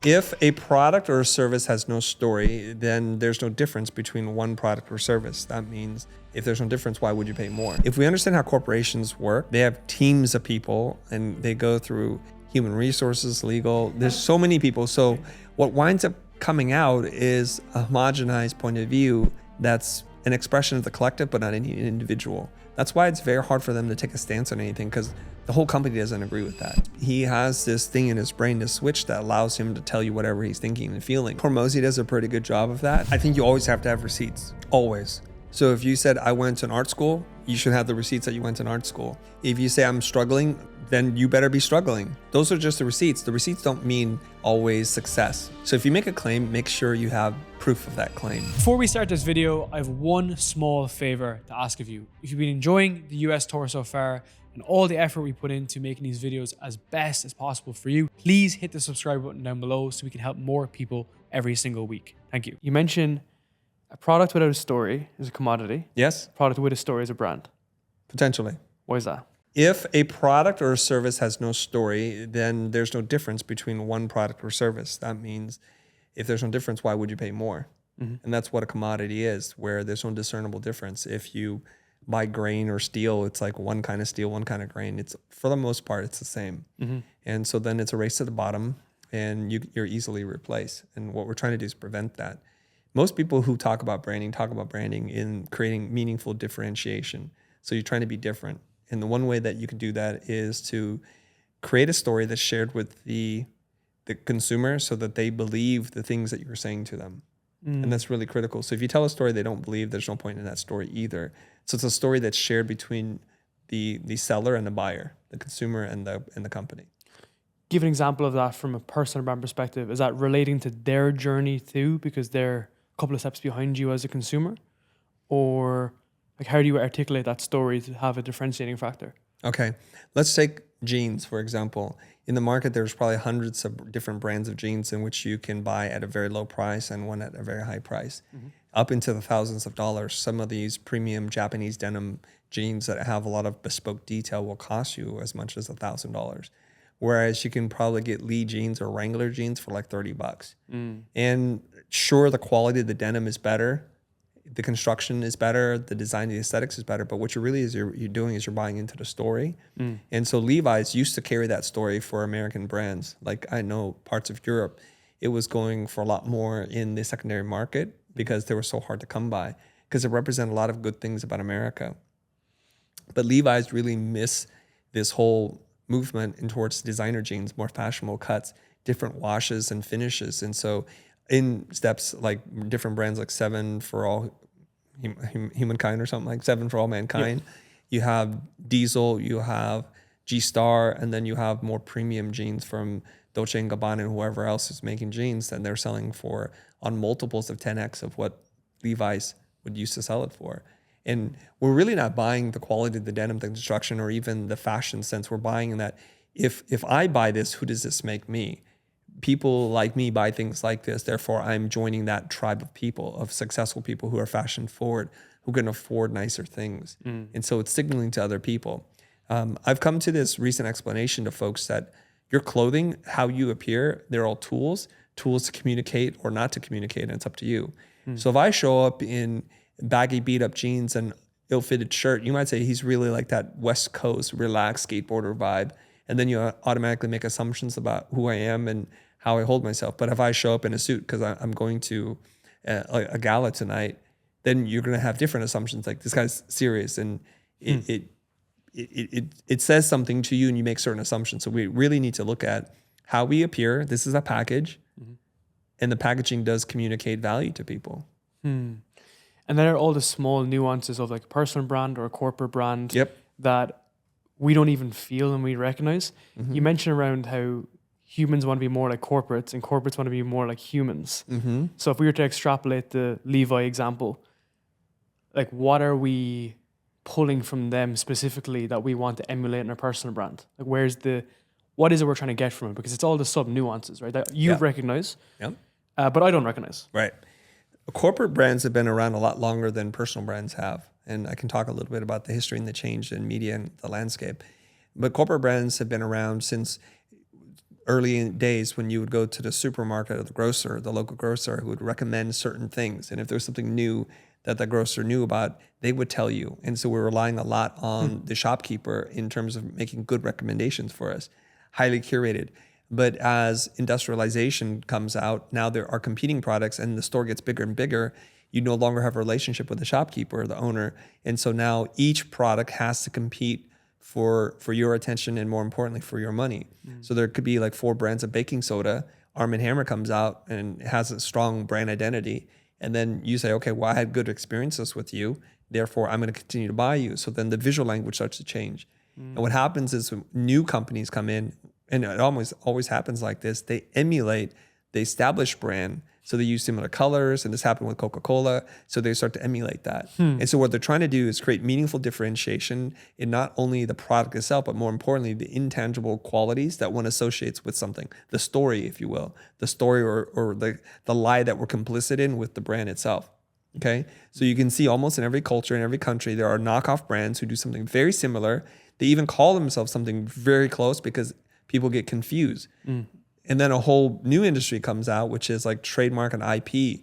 If a product or a service has no story, then there's no difference between one product or service. That means if there's no difference, why would you pay more? If we understand how corporations work, they have teams of people and they go through human resources, legal, there's so many people. So what winds up coming out is a homogenized point of view that's an expression of the collective, but not any individual. That's why it's very hard for them to take a stance on anything, because the whole company doesn't agree with that. He has this thing in his brain, this switch that allows him to tell you whatever he's thinking and feeling. Hormozy does a pretty good job of that. I think you always have to have receipts, always. So if you said, I went to an art school, you should have the receipts that you went to an art school. If you say I'm struggling, then you better be struggling. Those are just the receipts. The receipts don't mean always success. So if you make a claim, make sure you have proof of that claim. Before we start this video, I have one small favor to ask of you. If you've been enjoying the US tour so far and all the effort we put into making these videos as best as possible for you, please hit the subscribe button down below so we can help more people every single week. Thank you. You mentioned a product without a story is a commodity. Yes? A product with a story is a brand. Potentially. Why is that? If a product or a service has no story, then there's no difference between one product or service. That means if there's no difference, why would you pay more? And that's what a commodity is, where there's no discernible difference. If you buy grain or steel, it's like one kind of steel, one kind of grain. It's, for the most part, it's the same. And so then it's a race to the bottom and you're easily replaced. And what we're trying to do is prevent that. Most people who talk about branding in creating meaningful differentiation. So you're trying to be different. And the one way that you can do that is to create a story that's shared with the consumer so that they believe the things that you're saying to them. And that's really critical. So if you tell a story they don't believe, there's no point in that story either. So it's a story that's shared between the seller and the buyer, the consumer and the company. Give an example of that from a personal brand perspective. Is that relating to their journey too, because they're a couple of steps behind you as a consumer? Or like, how do you articulate that story to have a differentiating factor? Okay, let's take jeans, for example. In the market, there's probably hundreds of different brands of jeans in which you can buy at a very low price and one at a very high price, up into the thousands of dollars. Some of these premium Japanese denim jeans that have a lot of bespoke detail will cost you as much as $1,000. Whereas you can probably get Lee jeans or Wrangler jeans for like $30. And sure, the quality of the denim is better. The construction is better, the design, the aesthetics is better, but what you're doing is you're buying into the story. And so Levi's used to carry that story for American brands. Like I know parts of Europe, it was going for a lot more in the secondary market because they were so hard to come by, because it represented a lot of good things about America. But Levi's really missed this whole movement in towards designer jeans, more fashionable cuts, different washes and finishes. And so in steps like different brands like Seven for All Humankind or something like Seven for All Mankind, you have Diesel, you have G-Star, and then you have more premium jeans from Dolce & Gabbana and whoever else is making jeans, and they're selling for on multiples of 10x of what Levi's would used to sell it for. And we're really not buying the quality of the denim, the construction, or even the fashion sense. We're buying in that if I buy this, who does this make me? People like me buy things like this. Therefore, I'm joining that tribe of people, of successful people who are fashion forward, who can afford nicer things. And so it's signaling to other people. I've come to this recent explanation to folks that your clothing, how you appear, they're all tools to communicate or not to communicate, and it's up to you. So if I show up in baggy beat up jeans and ill-fitted shirt, you might say he's really like that West Coast relaxed skateboarder vibe. And then you automatically make assumptions about who I am and how I hold myself. But if I show up in a suit because I'm going to a gala tonight, then you're going to have different assumptions. Like this guy's serious, and it says something to you, and you make certain assumptions. So we really need to look at how we appear. This is a package, and the packaging does communicate value to people. And then there are all the small nuances of like a personal brand or a corporate brand that we don't even feel and we recognize. You mentioned around how humans want to be more like corporates and corporates want to be more like humans. So if we were to extrapolate the Levi example, like what are we pulling from them specifically that we want to emulate in our personal brand? Like what is it we're trying to get from it? Because it's all the sub nuances, right? That you recognize, but I don't recognize. Right. Corporate brands have been around a lot longer than personal brands have. And I can talk a little bit about the history and the change in media and the landscape. But corporate brands have been around since early days when you would go to the supermarket or the grocer, the local grocer, who would recommend certain things. And if there's something new that the grocer knew about, they would tell you. And so we're relying a lot on the shopkeeper in terms of making good recommendations for us, highly curated. But as industrialization comes out, now there are competing products and the store gets bigger and bigger. You no longer have a relationship with the shopkeeper or the owner. And so now each product has to compete for your attention and, more importantly, for your money. So there could be like 4 brands of baking soda. Arm & Hammer comes out and has a strong brand identity. And then you say, okay, well, I had good experiences with you, therefore I'm going to continue to buy you. So then the visual language starts to change. And what happens is when new companies come in, and it always happens like this, they emulate the established brand. So they use similar colors, and this happened with Coca-Cola. So they start to emulate that. And so what they're trying to do is create meaningful differentiation in not only the product itself, but more importantly, the intangible qualities that one associates with something, the story, if you will, the story or the lie that we're complicit in with the brand itself. Okay. So you can see almost in every culture, in every country, there are knockoff brands who do something very similar. They even call themselves something very close because people get confused. And then a whole new industry comes out, which is like trademark and IP.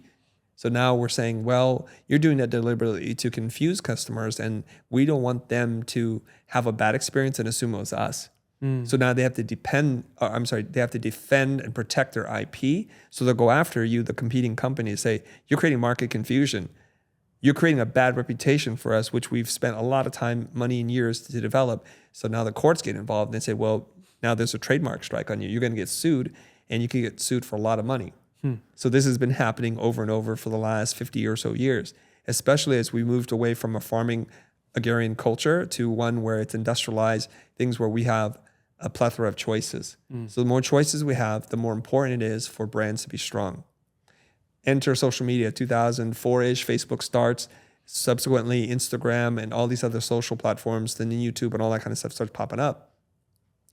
So now we're saying, well, you're doing that deliberately to confuse customers, and we don't want them to have a bad experience and assume it was us. So now they have to they have to defend and protect their IP. So they'll go after you, the competing company, and say, you're creating market confusion. You're creating a bad reputation for us, which we've spent a lot of time, money, and years to develop. So now the courts get involved and they say, well, now there's a trademark strike on you. You're going to get sued, and you can get sued for a lot of money. So this has been happening over and over for the last 50 or so years, especially as we moved away from a farming agrarian culture to one where it's industrialized, things where we have a plethora of choices. So the more choices we have, the more important it is for brands to be strong. Enter social media, 2004-ish, Facebook starts, subsequently Instagram and all these other social platforms, then YouTube and all that kind of stuff starts popping up.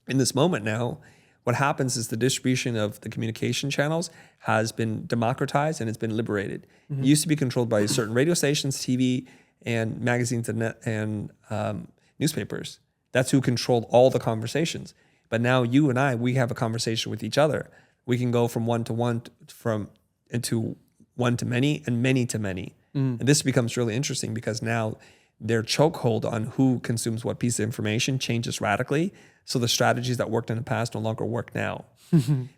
In this moment now, what happens is the distribution of the communication channels has been democratized and it's been liberated. It used to be controlled by certain radio stations, TV, and magazines and newspapers. That's who controlled all the conversations. But now you and I, we have a conversation with each other. We can go from one to one, into one to many, and many to many. And this becomes really interesting because now their chokehold on who consumes what piece of information changes radically. So the strategies that worked in the past no longer work now.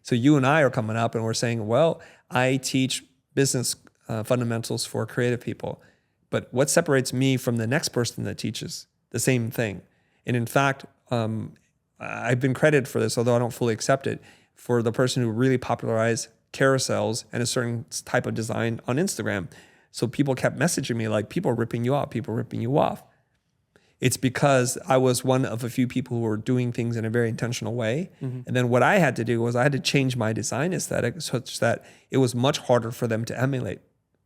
So you and I are coming up and we're saying, well, I teach business fundamentals for creative people. But what separates me from the next person that teaches the same thing? And in fact, I've been credited for this, although I don't fully accept it, for the person who really popularized carousels and a certain type of design on Instagram. So people kept messaging me like, people are ripping you off, people are ripping you off. It's because I was one of a few people who were doing things in a very intentional way. And then what I had to do was I had to change my design aesthetic such that it was much harder for them to emulate,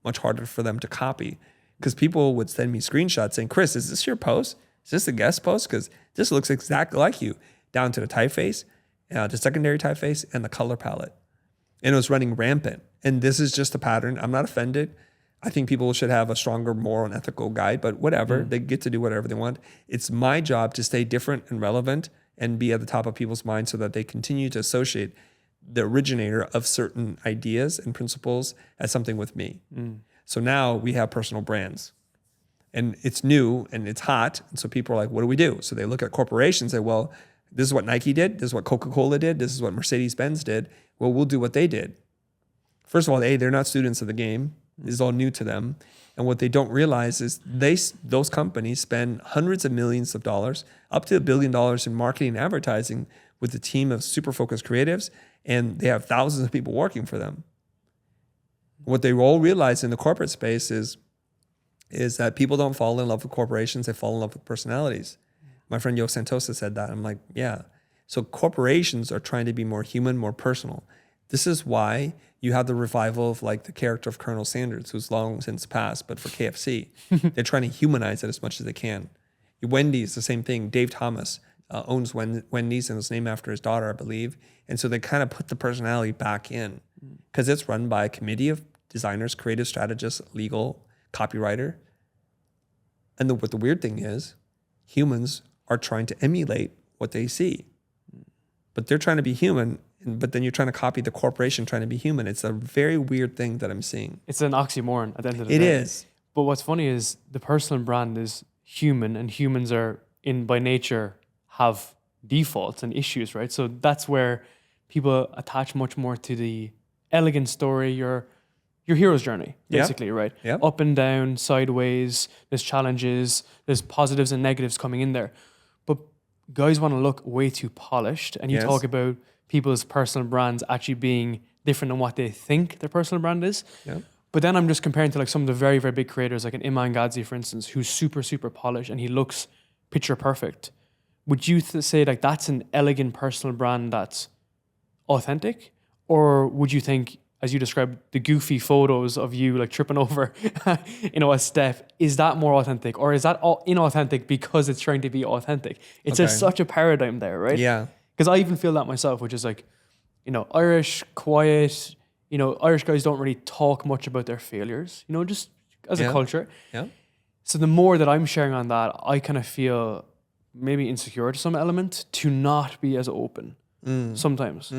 much harder for them to copy. Because people would send me screenshots saying, Chris, is this your post? Is this a guest post? Because this looks exactly like you, down to the typeface, the secondary typeface, and the color palette. And it was running rampant. And this is just a pattern. I'm not offended. I think people should have a stronger moral and ethical guide, but whatever, they get to do whatever they want. It's my job to stay different and relevant and be at the top of people's minds so that they continue to associate the originator of certain ideas and principles as something with me. So now we have personal brands. And it's new and it's hot. And so people are like, what do we do? So they look at corporations and say, well, this is what Nike did. This is what Coca-Cola did. This is what Mercedes-Benz did. Well, we'll do what they did. First of all, they're not students of the game. This is all new to them. And what they don't realize is those companies spend hundreds of millions of dollars, up to $1 billion in marketing and advertising with a team of super focused creatives, and they have thousands of people working for them. What they all realize in the corporate space is that people don't fall in love with corporations, they fall in love with personalities. My friend Yo Santosa said that. I'm like, yeah. So corporations are trying to be more human, more personal. This is why you have the revival of like the character of Colonel Sanders, who's long since passed, but for KFC. They're trying to humanize it as much as they can. Wendy's, the same thing. Dave Thomas owns Wendy's and it's named after his daughter, I believe. And so they kind of put the personality back in because it's run by a committee of designers, creative strategists, legal, copywriter. And what the weird thing is, humans are trying to emulate what they see. But they're trying to be human but then you're trying to copy the corporation trying to be human. It's a very weird thing that I'm seeing. It's an oxymoron at the end of the It day. is. But what's funny is the personal brand is human, and humans are by nature have defaults and issues, right? So that's where people attach much more to the elegant story, your hero's journey, basically, right? Yep. Up and down, sideways, there's challenges, there's positives and negatives coming in there. But guys want to look way too polished, and you Yes. talk about people's personal brands actually being different than what they think their personal brand is. Yep. But then I'm just comparing to like some of the very, very big creators, like an Iman Gadzhi, for instance, who's super, super polished and he looks picture perfect. Would you say like that's an elegant personal brand that's authentic? Or would you think, as you described, the goofy photos of you like tripping over, a step, is that more authentic? Or is that all inauthentic because it's trying to be authentic? It's just such a paradigm there, right? Yeah. Because I even feel that myself, which is like, Irish, quiet, Irish guys don't really talk much about their failures, just as a culture. Yeah. So the more that I'm sharing on that, I kind of feel maybe insecure to some element to not be as open sometimes,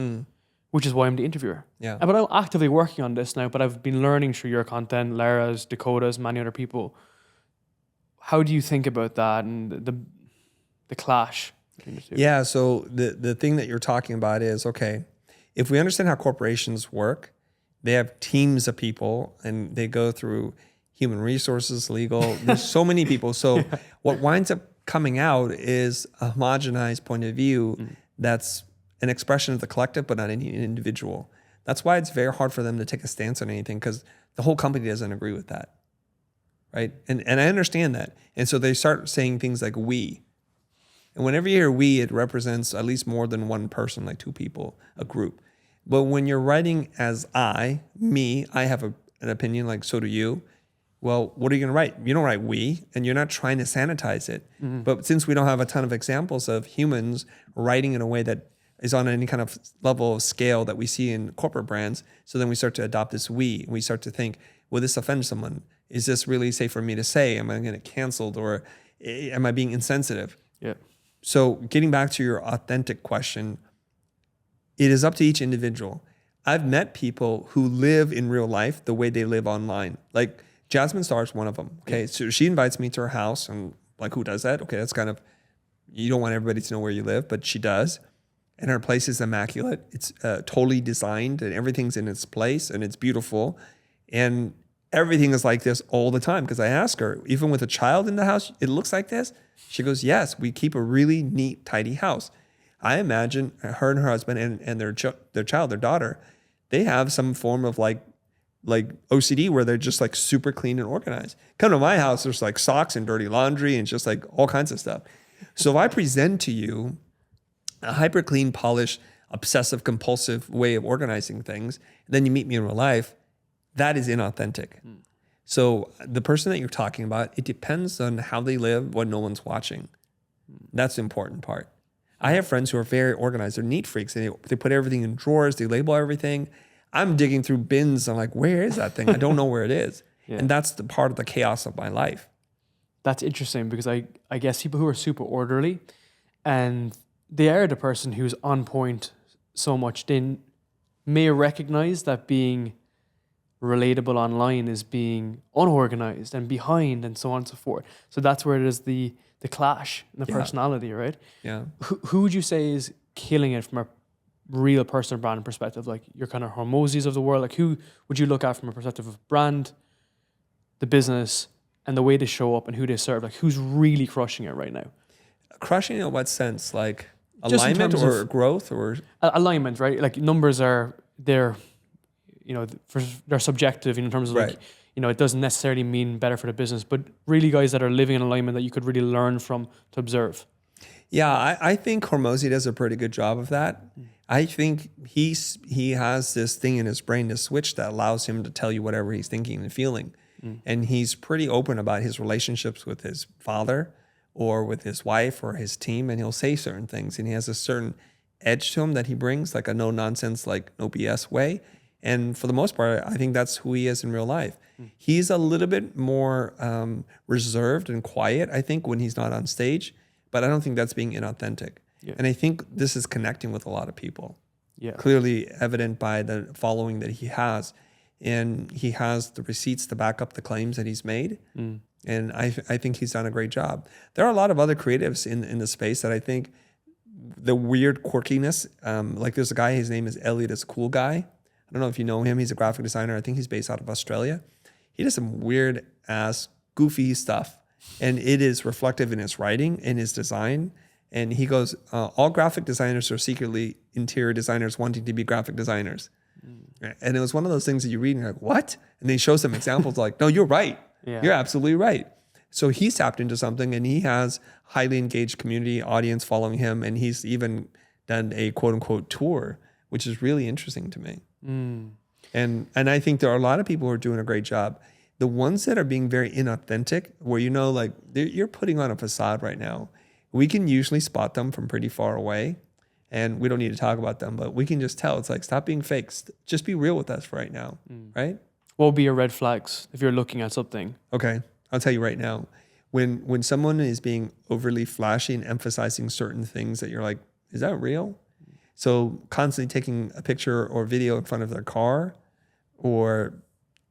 which is why I'm the interviewer. Yeah. But I'm actively working on this now, but I've been learning through your content, Lara's, Dakota's, many other people. How do you think about that and the clash between the two? Yeah. So the thing that you're talking about is, okay, if we understand how corporations work, they have teams of people and they go through human resources, legal, there's so many people. So what winds up coming out is a homogenized point of view that's an expression of the collective, but not any individual. That's why it's very hard for them to take a stance on anything, because the whole company doesn't agree with that, right? And I understand that. And so they start saying things like we. And whenever you hear we, it represents at least more than one person, like two people, a group. But when you're writing as me, I have an opinion, like so do you. Well, what are you going to write? You don't write we, and you're not trying to sanitize it. But since we don't have a ton of examples of humans writing in a way that is on any kind of level of scale that we see in corporate brands, so then we start to adopt this we. We start to think, will this offend someone? Is this really safe for me to say? Am I going to get canceled, or am I being insensitive? Yeah. So getting back to your authentic question, it is up to each individual. I've met people who live in real life the way they live online. Like Jasmine Starr is one of them. Okay, so she invites me to her house, and like, who does that? Okay, that's kind of, you don't want everybody to know where you live, but she does. And her place is immaculate. It's totally designed, and everything's in its place, and it's beautiful. And everything is like this all the time. Because I ask her, even with a child in the house, it looks like this? She goes, yes, we keep a really neat, tidy house. I imagine her and her husband and their child, their daughter, they have some form of like OCD where they're just like super clean and organized. Come to my house, there's like socks and dirty laundry and just like all kinds of stuff. So if I present to you a hyper clean, polished, obsessive, compulsive way of organizing things, and then you meet me in real life, that is inauthentic. So the person that you're talking about, it depends on how they live when no one's watching. That's the important part. I have friends who are very organized. They're neat freaks. They put everything in drawers. They label everything. I'm digging through bins. I'm like, where is that thing? I don't know where it is. Yeah. And that's the part of the chaos of my life. That's interesting, because I guess people who are super orderly and they are the person who's on point so much, they may recognize that being relatable online is being unorganized and behind and so on and so forth. So that's where it is the clash in the personality, right? Yeah. Who would you say is killing it from a real personal brand perspective? Like your kind of Hormozis of the world, like who would you look at from a perspective of brand, the business, and the way they show up and who they serve? Like who's really crushing it right now? Crushing in what sense? Like Just alignment or growth or? Alignment, right? Like numbers they're subjective in terms of like, it doesn't necessarily mean better for the business, but really guys that are living in alignment that you could really learn from to observe. Yeah, I think Hormozi does a pretty good job of that. I think he has this thing in his brain, this switch that allows him to tell you whatever he's thinking and feeling. And he's pretty open about his relationships with his father or with his wife or his team, and he'll say certain things. And he has a certain edge to him that he brings, like a no-nonsense, like no BS way. And for the most part, I think that's who he is in real life. He's a little bit more reserved and quiet, I think, when he's not on stage. But I don't think that's being inauthentic. Yeah. And I think this is connecting with a lot of people. Yeah. Clearly evident by the following that he has. And he has the receipts to back up the claims that he's made. And I think he's done a great job. There are a lot of other creatives in the space that I think the weird quirkiness, like there's a guy, his name is Elliot, is a cool guy. I don't know if you know him. He's a graphic designer. I think he's based out of Australia. He does some weird ass, goofy stuff. And it is reflective in his writing, in his design. And he goes, all graphic designers are secretly interior designers wanting to be graphic designers. And it was one of those things that you read and you're like, what? And then he shows some examples like, no, you're right. Yeah. You're absolutely right. So he's tapped into something and he has highly engaged community audience following him. And he's even done a quote unquote tour, which is really interesting to me. And I think there are a lot of people who are doing a great job. The ones that are being very inauthentic, where like you're putting on a facade right now, we can usually spot them from pretty far away. And we don't need to talk about them, but we can just tell. It's like, stop being fake. Just be real with us right now, right? What would be your red flags if you're looking at something? Okay, I'll tell you right now. When someone is being overly flashy and emphasizing certain things that you're like, is that real? So constantly taking a picture or video in front of their car or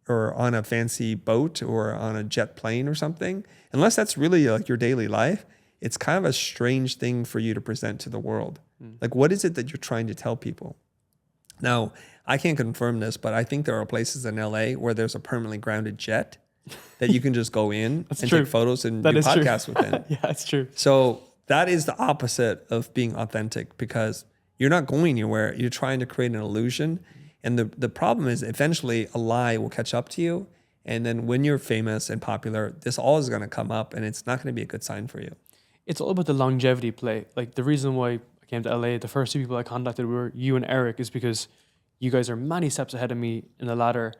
on a fancy boat or on a jet plane or something, unless that's really like your daily life, it's kind of a strange thing for you to present to the world. Like, what is it that you're trying to tell people? Now, I can't confirm this, but I think there are places in LA where there's a permanently grounded jet that you can just go in and take photos and do podcasts within. Yeah, that's true. So that is the opposite of being authentic, because you're not going anywhere. You're trying to create an illusion. And the problem is eventually a lie will catch up to you. And then when you're famous and popular, this all is going to come up and it's not going to be a good sign for you. It's all about the longevity play. Like the reason why I came to LA, the first two people I contacted were you and Eric, is because you guys are many steps ahead of me in the ladder.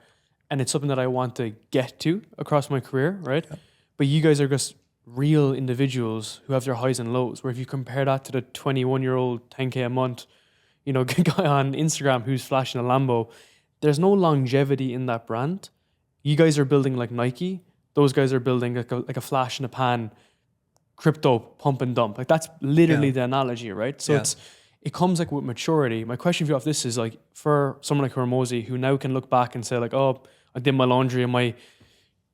And it's something that I want to get to across my career, right? Yeah. But you guys are just real individuals who have their highs and lows, where if you compare that to the 21-year-old 10K a month, guy on Instagram who's flashing a Lambo, there's no longevity in that brand. You guys are building like Nike. Those guys are building like a flash in a pan, crypto pump and dump. Like that's literally the analogy, right? So it comes like with maturity. My question for you off this is like, for someone like Hormozy who now can look back and say like, oh, I did my laundry in my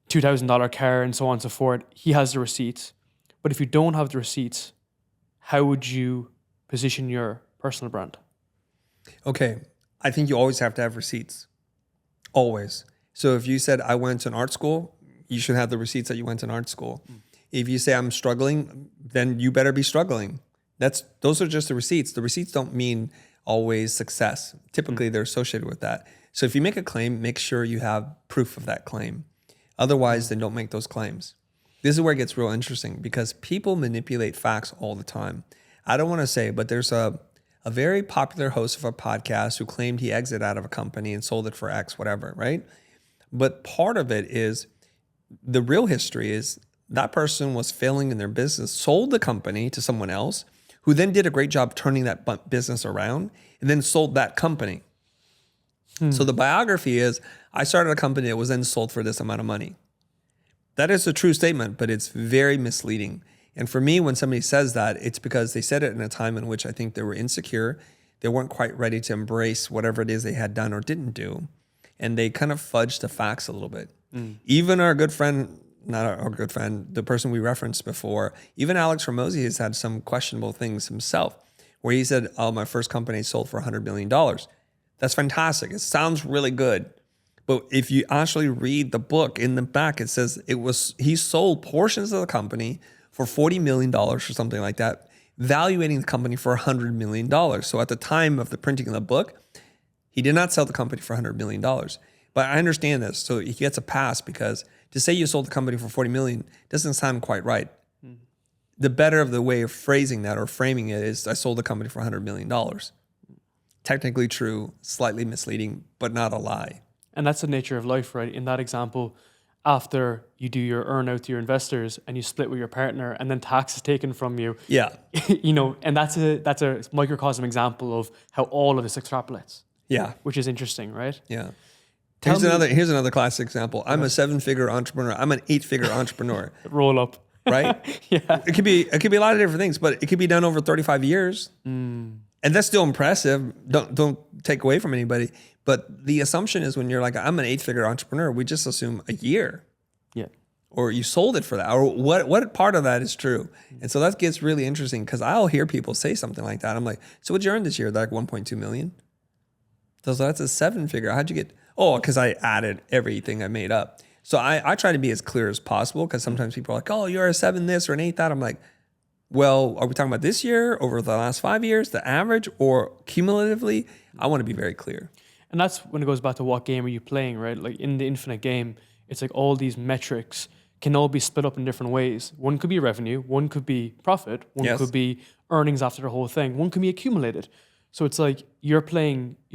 $2,000 car and so on and so forth. He has the receipts. But if you don't have the receipts, how would you position your personal brand? Okay. I think you always have to have receipts. Always. So if you said I went to an art school, you should have the receipts that you went to an art school. If you say I'm struggling, then you better be struggling. Those are just the receipts. The receipts don't mean always success. Typically, they're associated with that. So if you make a claim, make sure you have proof of that claim. Otherwise, then don't make those claims. This is where it gets real interesting, because people manipulate facts all the time. I don't want to say, but there's a very popular host of a podcast who claimed he exited out of a company and sold it for X, whatever, right? But part of it is, the real history is that person was failing in their business, sold the company to someone else, who then did a great job turning that business around and then sold that company. So the biography is, I started a company that was then sold for this amount of money. That is a true statement, but it's very misleading. And for me, when somebody says that, it's because they said it in a time in which I think they were insecure. They weren't quite ready to embrace whatever it is they had done or didn't do. And they kind of fudged the facts a little bit. Even our good friend, not our good friend, the person we referenced before, even Alex Hormozy has had some questionable things himself, where he said, oh, my first company sold for $100 million. That's fantastic. It sounds really good. But if you actually read the book, in the back, it says he sold portions of the company for $40 million or something like that, valuating the company for $100 million. So at the time of the printing of the book, he did not sell the company for $100 million. But I understand this. So he gets a pass, because to say you sold the company for $40 million doesn't sound quite right. The better of the way of phrasing that or framing it is, I sold the company for $100 million. Technically true, slightly misleading, but not a lie. And that's the nature of life, right? In that example, after you do your earn out to your investors and you split with your partner and then tax is taken from you. Yeah. And that's a microcosm example of how all of this extrapolates. Yeah. Which is interesting, right? Yeah. Here's another classic example. I'm a 7-figure entrepreneur. I'm an 8-figure entrepreneur. Roll up. Right? Yeah. It could be a lot of different things, but it could be done over 35 years. And that's still impressive. Don't take away from anybody. But the assumption is when you're like, I'm an 8-figure entrepreneur, we just assume a year. Yeah. Or you sold it for that. Or what part of that is true? And so that gets really interesting because I'll hear people say something like that. I'm like, so what'd you earn this year? They're like 1.2 million. So that's a 7-figure. How'd you get? Oh, because I added everything I made up. So I try to be as clear as possible because sometimes people are like, oh, you're a 7 this or an 8 that. I'm like, well, are we talking about this year, over the last 5 years, the average, or cumulatively? I want to be very clear. And that's when it goes back to what game are you playing, right? Like in the infinite game, it's like all these metrics can all be split up in different ways. One could be revenue, one could be profit, one could be earnings after the whole thing, one could be accumulated. So it's like you're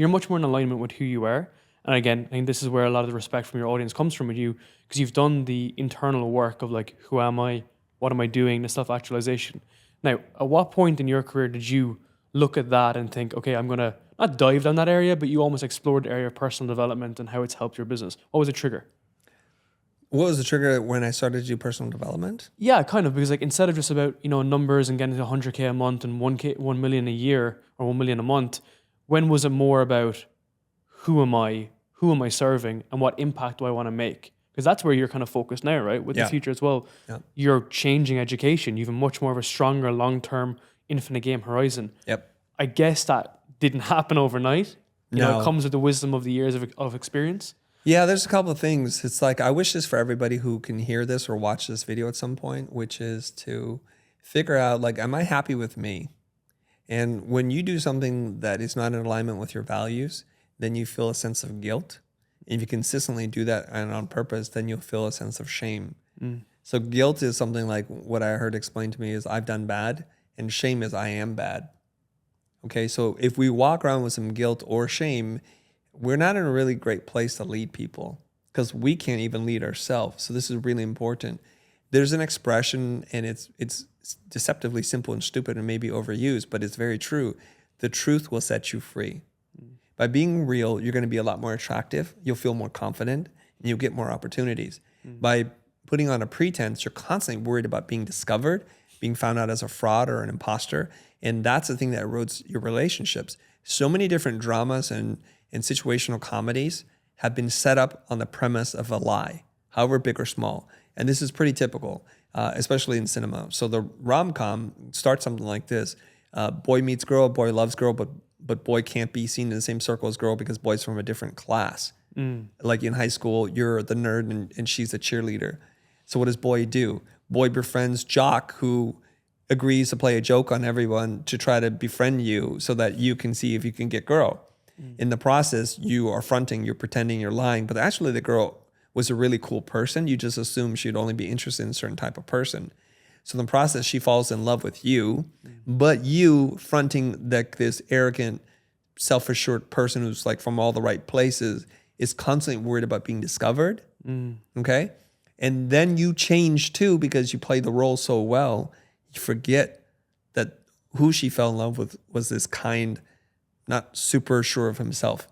much more in alignment with who you are. And again, I think this is where a lot of the respect from your audience comes from with you, because you've done the internal work of like, who am I? What am I doing? The self-actualization. Now, at what point in your career did you look at that and think, okay, I'm going to not dive down that area, but you almost explored the area of personal development and how it's helped your business? What was the trigger? What was the trigger when I started to do personal development? Yeah, kind of, because like instead of just about, numbers and getting to 100K a month and 1 million a year or 1 million a month, when was it more about who am I serving, and what impact do I want to make? Because that's where you're kind of focused now, right? With the future as well. Yeah. You're changing education. You have a much more of a stronger long-term infinite game horizon. Yep. I guess that didn't happen overnight. No. It comes with the wisdom of the years of experience. Yeah, there's a couple of things. It's like, I wish this for everybody who can hear this or watch this video at some point, which is to figure out, like, am I happy with me? And when you do something that is not in alignment with your values, then you feel a sense of guilt. If you consistently do that and on purpose, then you'll feel a sense of shame. So guilt is something like what I heard explained to me is I've done bad, and shame is I am bad. Okay, so if we walk around with some guilt or shame, we're not in a really great place to lead people because we can't even lead ourselves. So this is really important. There's an expression, and it's deceptively simple and stupid and maybe overused, but it's very true. The truth will set you free. By being real, you're going to be a lot more attractive. You'll feel more confident, and you'll get more opportunities. By putting on a pretense, you're constantly worried about being discovered, being found out as a fraud or an imposter. And that's the thing that erodes your relationships. So many different dramas and situational comedies have been set up on the premise of a lie, however big or small. And this is pretty typical, especially in cinema. So the rom-com starts something like this. Boy meets girl, boy loves girl, but boy can't be seen in the same circle as girl because boy's from a different class. Like in high school, you're the nerd and she's the cheerleader. So what does boy do? Boy befriends jock who agrees to play a joke on everyone to try to befriend you so that you can see if you can get girl. In the process, you are fronting, you're pretending, you're lying, but actually the girl was a really cool person. You just assume she'd only be interested in a certain type of person. So in the process, she falls in love with you, but you fronting like this arrogant, self-assured person who's like from all the right places is constantly worried about being discovered. Okay? And then you change too because you play the role so well. You forget that who she fell in love with was this kind, not super sure of himself.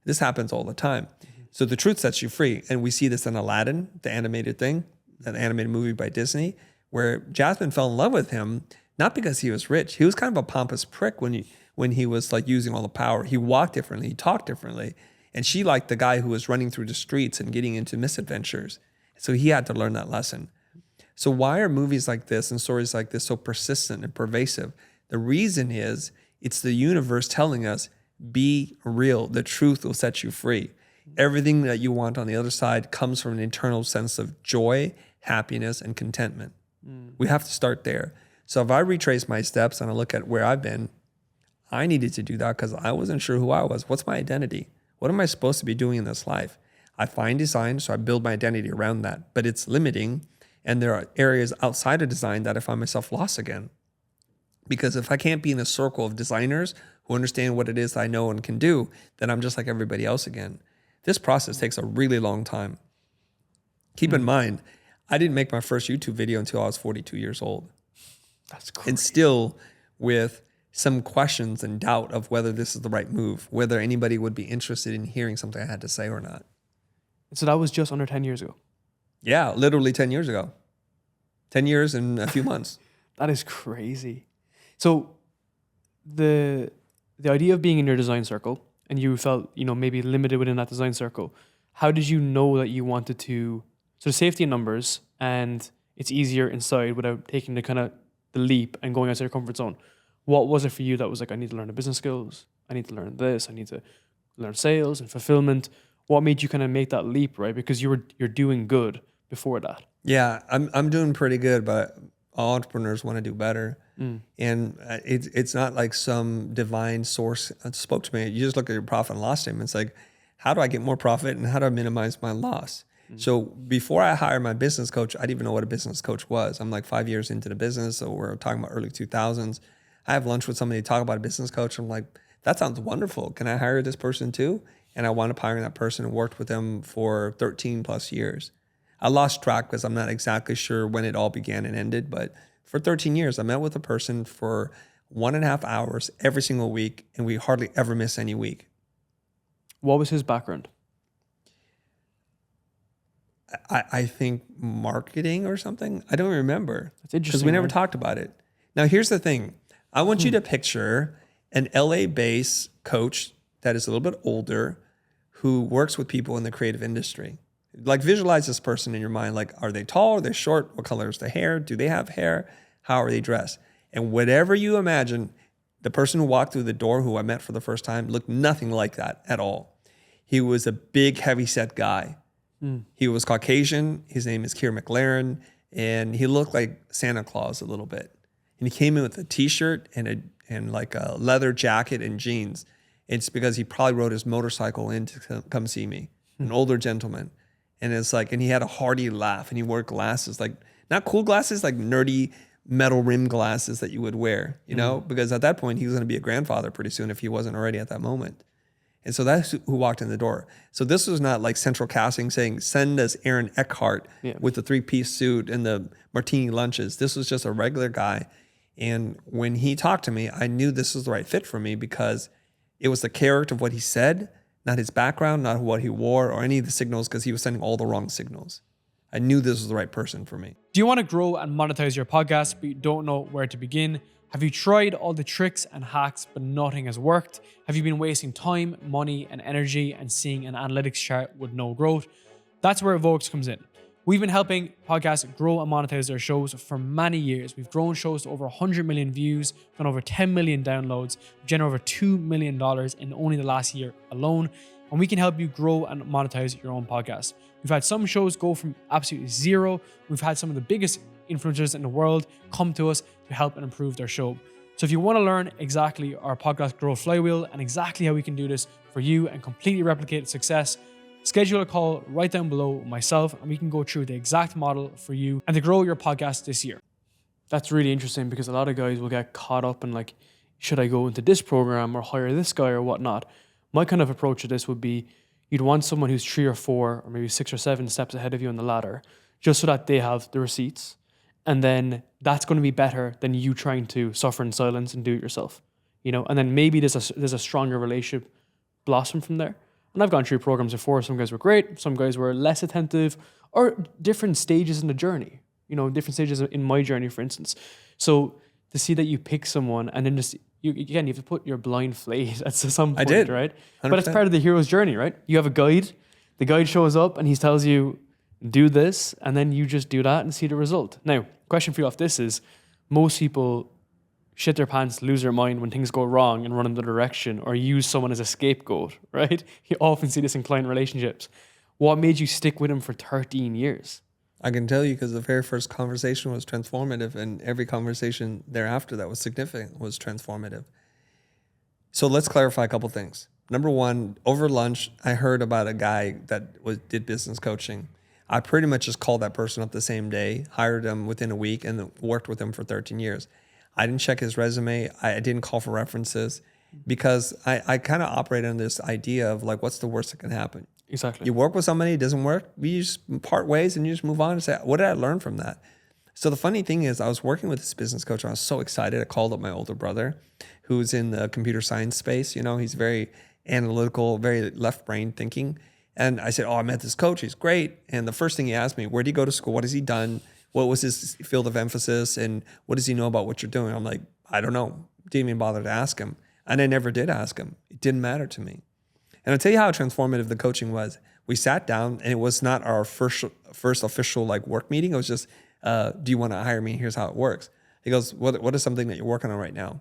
This happens all the time. So the truth sets you free. And we see this in Aladdin, the animated thing, an animated movie by Disney, where Jasmine fell in love with him, not because he was rich. He was kind of a pompous prick when he was like using all the power. He walked differently, he talked differently. And she liked the guy who was running through the streets and getting into misadventures. So he had to learn that lesson. So why are movies like this and stories like this so persistent and pervasive? The reason is it's the universe telling us, be real. The truth will set you free. Everything that you want on the other side comes from an internal sense of joy, happiness, and contentment. We have to start there. So if I retrace my steps and I look at where I've been, I needed to do that because I wasn't sure who I was. What's my identity? What am I supposed to be doing in this life? I find design, so I build my identity around that, but it's limiting. And there are areas outside of design that I find myself lost again. Because if I can't be in a circle of designers who understand what it is I know and can do, then I'm just like everybody else again. This process takes a really long time. Keep in mind, I didn't make my first YouTube video until I was 42 years old. That's crazy. And still with some questions and doubt of whether this is the right move, whether anybody would be interested in hearing something I had to say or not. So that was just under 10 years ago? Yeah, literally 10 years ago. 10 years and a few months. That is crazy. So the the idea of being in your design circle and you felt, maybe limited within that design circle, how did you know that you wanted to, so safety in numbers and it's easier inside without taking the kind of the leap and going outside your comfort zone? What was it for you that was like, I need to learn the business skills, I need to learn this, I need to learn sales and fulfillment? What made you kind of make that leap, right? Because you're doing good before that. Yeah, I'm doing pretty good, but all entrepreneurs want to do better. And it's not like some divine source spoke to me. You just look at your profit and loss statement. It's like, how do I get more profit and how do I minimize my loss? So before I hired my business coach, I didn't even know what a business coach was. I'm like 5 years into the business. So we're talking about early 2000s. I have lunch with somebody, talk about a business coach. I'm like, that sounds wonderful. Can I hire this person too? And I wound up hiring that person and worked with them for 13 plus years. I lost track because I'm not exactly sure when it all began and ended, but for 13 years, I met with a person for 1.5 hours every single week, and we hardly ever miss any week. What was his background? I think marketing or something. I don't remember. That's interesting. Because we never talked about it. Now, here's the thing. I want you to picture an LA-based coach that is a little bit older who works with people in the creative industry. Like, visualize this person in your mind. Like, are they tall? Are they short? What color is the hair? Do they have hair? How are they dressed? And whatever you imagine, the person who walked through the door who I met for the first time looked nothing like that at all. He was a big, heavy-set guy. He was Caucasian. His name is Keir McLaren, and he looked like Santa Claus a little bit. And he came in with a T-shirt and like a leather jacket and jeans. It's because he probably rode his motorcycle in to come see me, an older gentleman. And it's like, and he had a hearty laugh, and he wore glasses, like not cool glasses, like nerdy metal rim glasses that you would wear, because at that point he was going to be a grandfather pretty soon if he wasn't already at that moment. And so that's who walked in the door. So this was not like central casting saying, send us Aaron Eckhart with the 3-piece suit and the martini lunches. This was just a regular guy. And when he talked to me, I knew this was the right fit for me because it was the character of what he said, not his background, not what he wore or any of the signals, because he was sending all the wrong signals. I knew this was the right person for me. Do you want to grow and monetize your podcast, but you don't know where to begin? Have you tried all the tricks and hacks, but nothing has worked? Have you been wasting time, money, and energy and seeing an analytics chart with no growth? That's where Vox comes in. We've been helping podcasts grow and monetize their shows for many years. We've grown shows to over 100 million views, done over 10 million downloads, generated over $2 million in only the last year alone. And we can help you grow and monetize your own podcast. We've had some shows go from absolutely zero. We've had some of the biggest influencers in the world come to us to help and improve their show. So if you want to learn exactly our podcast growth flywheel and exactly how we can do this for you and completely replicate success, schedule a call right down below with myself and we can go through the exact model for you and to grow your podcast this year. That's really interesting because a lot of guys will get caught up in like, should I go into this program or hire this guy or whatnot? My kind of approach to this would be you'd want someone who's 3 or 4 or maybe 6 or 7 steps ahead of you on the ladder, just so that they have the receipts. And then that's going to be better than you trying to suffer in silence and do it yourself, and then maybe there's a stronger relationship blossom from there. And I've gone through programs before. Some guys were great. Some guys were less attentive or different stages in the journey, different stages in my journey, for instance. So to see that you pick someone and then just, you have to put your blind faith at some point, I did. right? 100%. But it's part of the hero's journey, right? You have a guide. The guide shows up and he tells you, do this, and then you just do that and see the result. Now, question for you off this is, most people shit their pants, lose their mind when things go wrong and run in the direction or use someone as a scapegoat, right? You often see this in client relationships. What made you stick with him for 13 years? I can tell you because the very first conversation was transformative, and every conversation thereafter that was significant was transformative. So let's clarify a couple things. Number one, over lunch, I heard about a guy that did business coaching. I pretty much just called that person up the same day, hired him within a week, and worked with him for 13 years. I didn't check his resume. I didn't call for references because I kind of operate on this idea of like, what's the worst that can happen? Exactly. You work with somebody, it doesn't work, you just part ways and you just move on and say, what did I learn from that? So the funny thing is I was working with this business coach and I was so excited. I called up my older brother who's in the computer science space. He's very analytical, very left brain thinking. And I said, I met this coach. He's great. And the first thing he asked me, where did he go to school? What has he done? What was his field of emphasis? And what does he know about what you're doing? I'm like, I don't know. Didn't even bother to ask him. And I never did ask him. It didn't matter to me. And I'll tell you how transformative the coaching was. We sat down, and it was not our first official like work meeting. It was just, do you want to hire me? Here's how it works. He goes, what is something that you're working on right now?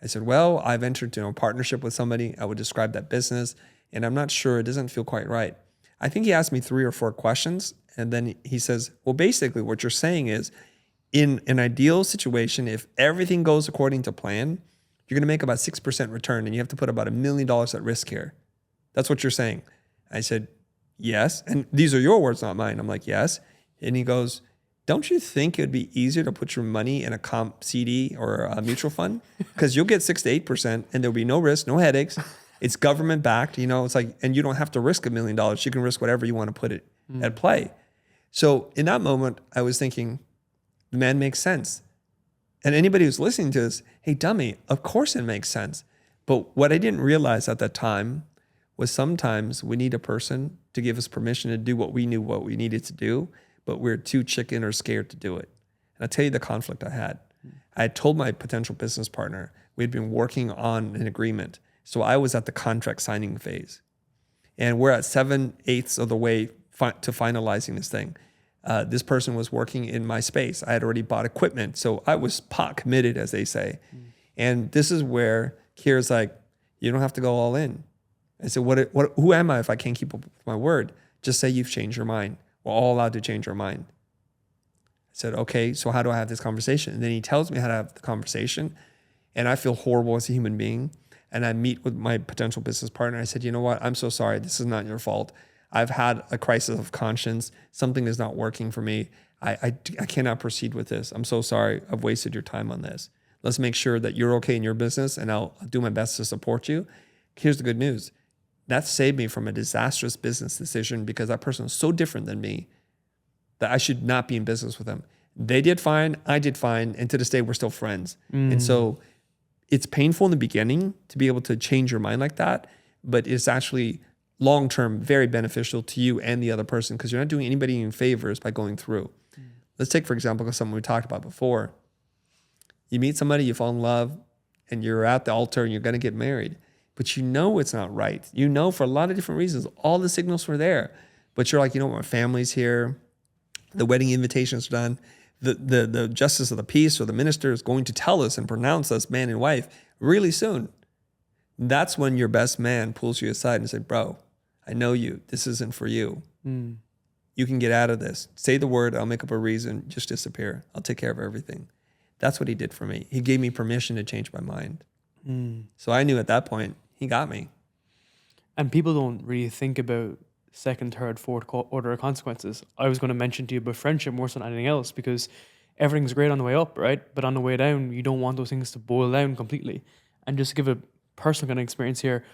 I said, well, I've entered into a partnership with somebody. I would describe that business, and I'm not sure. It doesn't feel quite right. I think he asked me 3 or 4 questions, and then he says, well, basically what you're saying is, in an ideal situation, if everything goes according to plan, you're going to make about 6% return, and you have to put about $1 million at risk here. That's what you're saying. I said, yes. And these are your words, not mine. I'm like, yes. And he goes, don't you think it would be easier to put your money in a comp CD or a mutual fund? Because you'll get 6 to 8%, and there'll be no risk, no headaches. It's government backed, it's like, and you don't have to risk $1 million. You can risk whatever you want to put it at play. So in that moment, I was thinking, the man makes sense. And anybody who's listening to this, hey, dummy, of course it makes sense. But what I didn't realize at that time was sometimes we need a person to give us permission to do what we knew what we needed to do, but we're too chicken or scared to do it. And I'll tell you the conflict I had. I had told my potential business partner we had been working on an agreement. So I was at the contract signing phase. And we're at 7/8 of the way to finalizing this thing. This person was working in my space. I had already bought equipment. So I was pot committed, as they say. And this is where Kira's like, you don't have to go all in. I said, who am I if I can't keep up with my word? Just say you've changed your mind. We're all allowed to change our mind. I said, okay, so how do I have this conversation? And then he tells me how to have the conversation. And I feel horrible as a human being. And I meet with my potential business partner. I said, you know what? I'm so sorry. This is not your fault. I've had a crisis of conscience. Something is not working for me. I cannot proceed with this. I'm so sorry. I've wasted your time on this. Let's make sure that you're okay in your business, and I'll do my best to support you. Here's the good news. That saved me from a disastrous business decision because that person is so different than me that I should not be in business with them. They did fine. I did fine. And to this day, we're still friends. And so it's painful in the beginning to be able to change your mind like that, but it's actually long-term very beneficial to you and the other person because you're not doing anybody any favors by going through. Let's take, for example, something we talked about before. You meet somebody, you fall in love, and you're at the altar and you're going to get married. But you know it's not right. You know for a lot of different reasons. All the signals were there. But you're like, you know what, my family's here. The wedding invitations are done. The justice of the peace or the minister is going to tell us and pronounce us man and wife really soon. That's when your best man pulls you aside and says, bro, I know you. This isn't for you. You can get out of this. Say the word. I'll make up a reason. Just disappear. I'll take care of everything. That's what he did for me. He gave me permission to change my mind. So I knew at that point, he got me. And people don't really think about second, third, fourth order consequences. I was going to mention to you about friendship more so than anything else because everything's great on the way up, right? But on the way down, you don't want those things to boil down completely. And just to give a personal kind of experience here,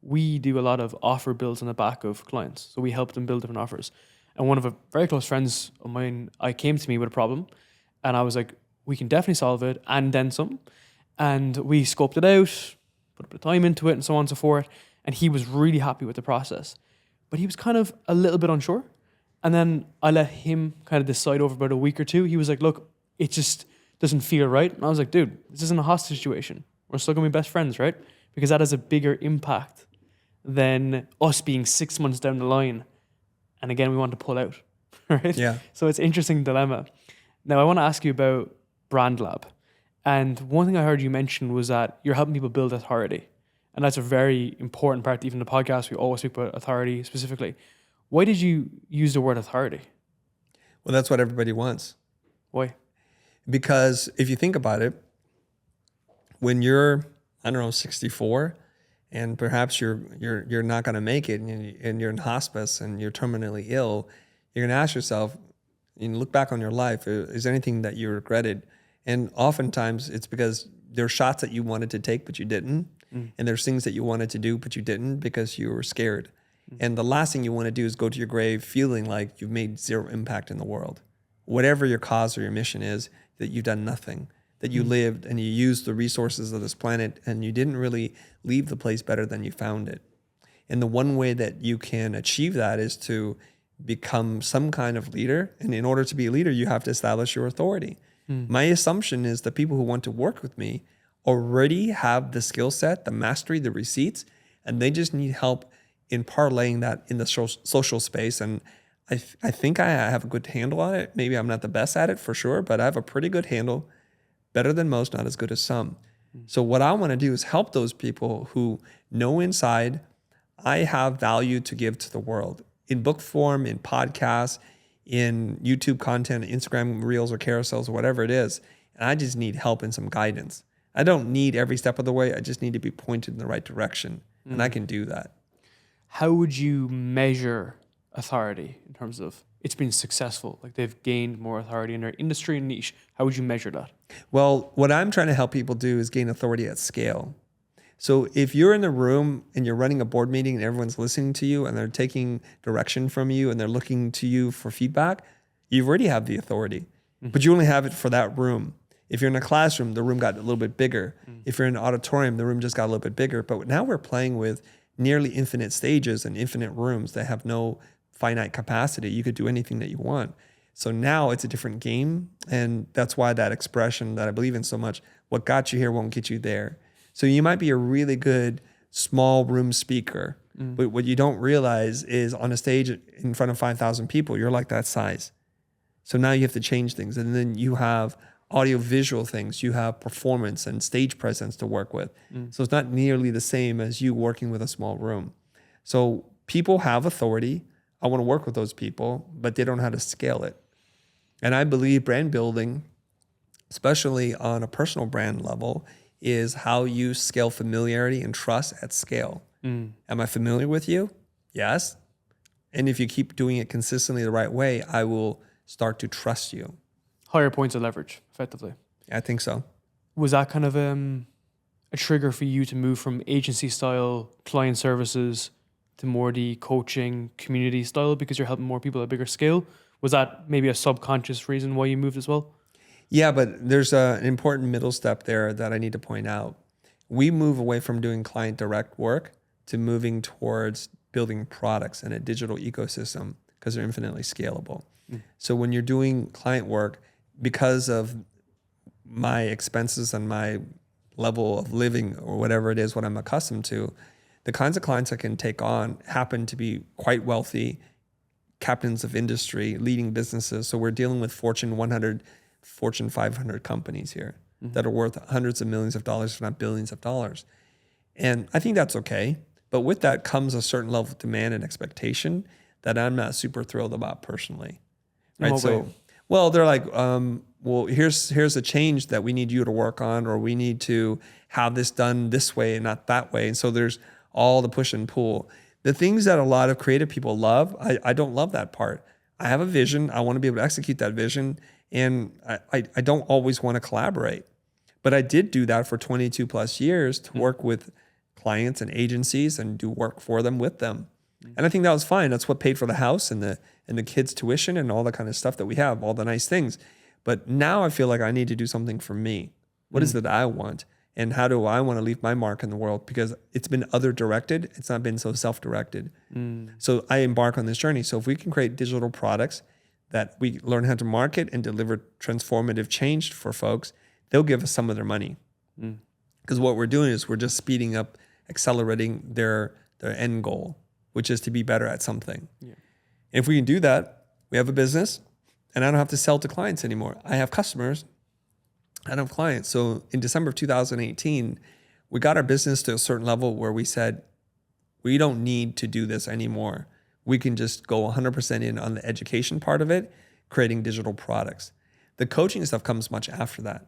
we do a lot of offer builds on the back of clients. So we help them build different offers. And one of a very close friends of mine, I came to me with a problem and I was like, we can definitely solve it and then some. And we scoped it out, put a bit of time into it and so on and so forth. And he was really happy with the process. But he was kind of a little bit unsure. And then I let him kind of decide over about a week or two. He was like, look, it just doesn't feel right. And I was like, dude, this isn't a hostage situation. We're still going to be best friends, right? Because that has a bigger impact than us being 6 months down the line. And again, we want to pull out, right? Yeah. So it's an interesting dilemma. Now, I want to ask you about Brand Lab. And one thing I heard you mention was that you're helping people build authority. And that's a very important part. Even the podcast, we always speak about authority specifically. Why did you use the word authority? Well, that's what everybody wants. Why? Because if you think about it, when you're, 64, and perhaps you're not going to make it, and you're in hospice and you're terminally ill, you're going to ask yourself, look back on your life, is there anything that you regretted? And oftentimes it's because there are shots that you wanted to take, but you didn't. And there's things that you wanted to do, but you didn't because you were scared. And the last thing you want to do is go to your grave feeling like you've made zero impact in the world. Whatever your cause or your mission is, that you've done nothing, that you lived and you used the resources of this planet and you didn't really leave the place better than you found it. And the one way that you can achieve that is to become some kind of leader. And in order to be a leader, you have to establish your authority. My assumption is that people who want to work with me already have the skill set, the mastery, the receipts, and they just need help in parlaying that in the social space. And I think I have a good handle on it. Maybe I'm not the best at it for sure, but I have a pretty good handle, better than most, not as good as some. So what I want to do is help those people who know inside I have value to give to the world in book form, in podcasts, in YouTube content, Instagram reels or carousels or whatever it is. And I just need help and some guidance. I don't need every step of the way. I just need to be pointed in the right direction. And I can do that. How would you measure authority in terms of it's been successful, like they've gained more authority in their industry and niche? How would you measure that? Well, what I'm trying to help people do is gain authority at scale. So if you're in the room and you're running a board meeting and everyone's listening to you and they're taking direction from you and they're looking to you for feedback, you already have the authority, but you only have it for that room. If you're in a classroom, the room got a little bit bigger. If you're in an auditorium, the room just got a little bit bigger. But now we're playing with nearly infinite stages and infinite rooms that have no finite capacity. You could do anything that you want. So now it's a different game. And that's why that expression that I believe in so much, what got you here won't get you there. So you might be a really good small room speaker, but what you don't realize is on a stage in front of 5,000 people, you're like that size. So now you have to change things. And then you have audio visual things, you have performance and stage presence to work with. So it's not nearly the same as you working with a small room. So people have authority. I want to work with those people, but they don't know how to scale it. And I believe brand building, especially on a personal brand level, is how you scale familiarity and trust at scale. Am I familiar with you? Yes. And if you keep doing it consistently the right way, I will start to trust you. Higher points of leverage, effectively. I think so. Was that kind of a trigger for you to move from agency style client services to more the coaching community style because you're helping more people at a bigger scale? Was that maybe a subconscious reason why you moved as well? Yeah, but there's an important middle step there that I need to point out. We move away from doing client direct work to moving towards building products and a digital ecosystem because they're infinitely scalable. So when you're doing client work, because of my expenses and my level of living or whatever it is, what I'm accustomed to, the kinds of clients I can take on happen to be quite wealthy, captains of industry, leading businesses. So we're dealing with Fortune 100, Fortune 500 companies here that are worth hundreds of millions of dollars, if not billions of dollars. And I think that's okay. But with that comes a certain level of demand and expectation that I'm not super thrilled about personally. Right? So, well, they're like, well, here's a change that we need you to work on, or we need to have this done this way and not that way. And so there's all the push and pull. The things that a lot of creative people love, I don't love that part. I have a vision. I want to be able to execute that vision. And I don't always want to collaborate. But I did do that for 22 plus years to work with clients and agencies and do work for them with them. And I think that was fine. That's what paid for the house and the kids' tuition and all the kind of stuff that we have, all the nice things. But now I feel like I need to do something for me. What is it that I want? And how do I want to leave my mark in the world? Because it's been other directed. It's not been so self-directed. So I embark on this journey. So if we can create digital products that we learn how to market and deliver transformative change for folks, they'll give us some of their money. Because what we're doing is we're just speeding up, accelerating their end goal, which is to be better at something. Yeah. And if we can do that, we have a business, and I don't have to sell to clients anymore. I have customers, I don't have clients. So in December of 2018, we got our business to a certain level where we said, we don't need to do this anymore. We can just go 100% in on the education part of it, creating digital products. The coaching stuff comes much after that.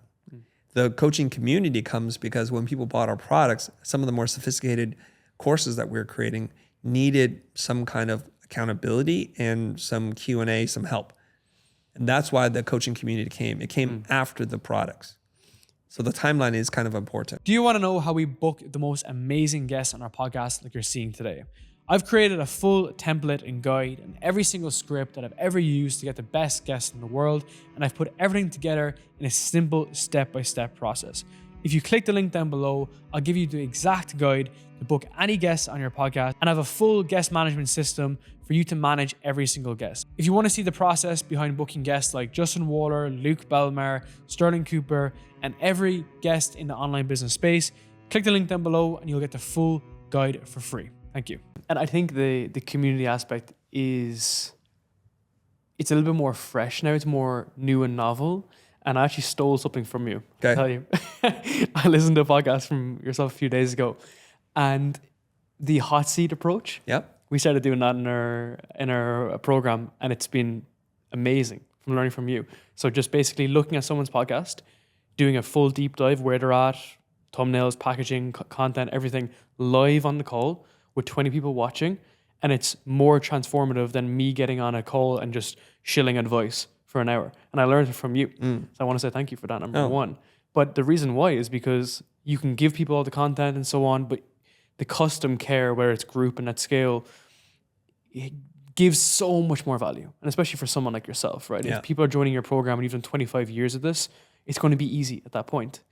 The coaching community comes because when people bought our products, some of the more sophisticated courses that we were creating needed some kind of accountability and some Q&A, some help. And that's why the coaching community came. It came after the products. So the timeline is kind of important. Do you want to know how we book the most amazing guests on our podcast like you're seeing today? I've created a full template and guide and every single script that I've ever used to get the best guests in the world, and I've put everything together in a simple step-by-step process. If you click the link down below, I'll give you the exact guide to book any guests on your podcast and have a full guest management system for you to manage every single guest. If you want to see the process behind booking guests like Justin Waller, Luke Belmar, Sterling Cooper, and every guest in the online business space, click the link down below and you'll get the full guide for free. Thank you. And I think the community aspect it's a little bit more fresh now. It's more new and novel. And I actually stole something from you. Okay. I'll tell you. I listened to a podcast from yourself a few days ago, and the hot seat approach. Yep. We started doing that in our program, and it's been amazing from learning from you. So just basically looking at someone's podcast, doing a full deep dive where they're at, thumbnails, packaging, content, everything live on the call with 20 people watching, and it's more transformative than me getting on a call and just shilling advice for an hour. And I learned it from you. So I want to say thank you for that, number one. But the reason why is because you can give people all the content and so on, but the custom care, where it's group and at scale, it gives so much more value. And especially for someone like yourself, right? Yeah. If people are joining your program and you've done 25 years of this, it's going to be easy at that point.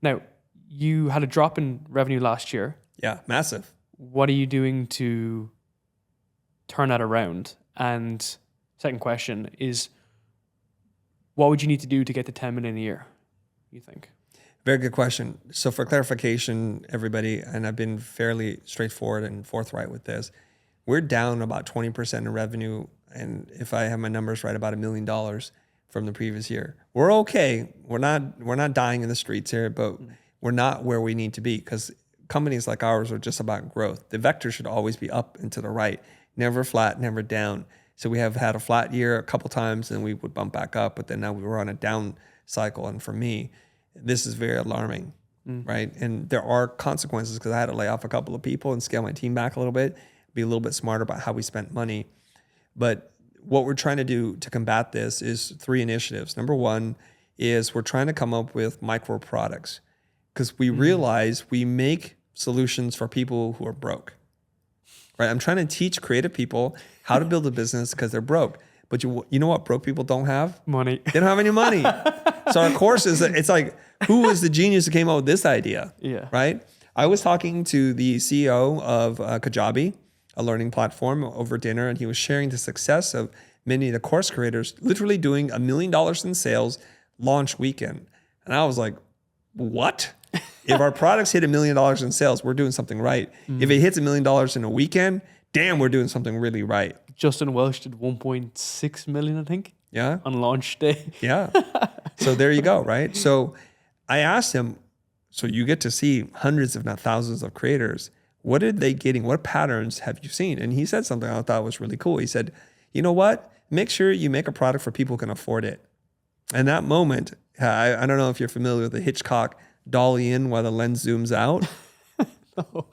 Now, you had a drop in revenue last year. Yeah, massive. What are you doing to turn that around? And second question is, what would you need to do to get to 10 million a year, you think? Very good question. So for clarification, everybody, and I've been fairly straightforward and forthright with this, we're down about 20% in revenue. And if I have my numbers right, about $1 million from the previous year. We're okay. We're not dying in the streets here, but we're not where we need to be, because companies like ours are just about growth. The vector should always be up and to the right, never flat, never down. So we have had a flat year a couple times and we would bump back up, but then now we were on a down cycle. And for me, this is very alarming, right? And there are consequences, because I had to lay off a couple of people and scale my team back a little bit, be a little bit smarter about how we spent money. But what we're trying to do to combat this is 3 initiatives. Number one is we're trying to come up with micro products, because we realize we make solutions for people who are broke. Right? I'm trying to teach creative people how to build a business because they're broke. But you know what broke people don't have? Money. They don't have any money. So our course is, it's like, who was the genius who came up with this idea? Yeah. Right? I was talking to the CEO of Kajabi, a learning platform, over dinner, and he was sharing the success of many of the course creators literally doing $1 million in sales launch weekend. And I was like, what? If our products hit $1 million in sales, we're doing something right. If it hits $1 million in a weekend, damn, we're doing something really right. Justin Welsh did 1.6 million, I think. Yeah. On launch day. Yeah. So there you go, right? So I asked him, so you get to see hundreds, if not thousands of creators. What are they getting? What patterns have you seen? And he said something I thought was really cool. He said, you know what? Make sure you make a product for people who can afford it. And that moment, I don't know if you're familiar with the Hitchcock dolly in while the lens zooms out,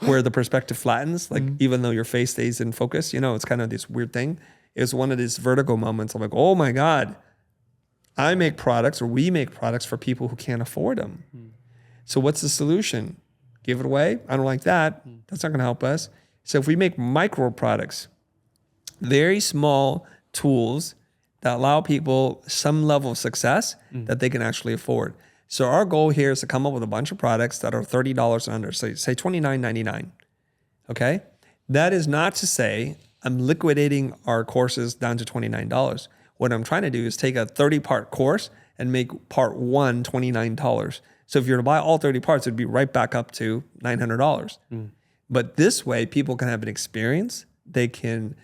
where the perspective flattens, like even though your face stays in focus, it's kind of this weird thing. It's one of these vertigo moments. I'm like, oh my God, I make products, or we make products for people who can't afford them. So what's the solution? Give it away? I don't like that. That's not going to help us. So if we make micro products, very small tools that allow people some level of success that they can actually afford. So our goal here is to come up with a bunch of products that are $30 and under, say $29.99. Okay? That is not to say I'm liquidating our courses down to $29. What I'm trying to do is take a 30-part course and make part 1 $29. So if you're to buy all 30 parts, it'd be right back up to $900. But this way, people can have an experience, they can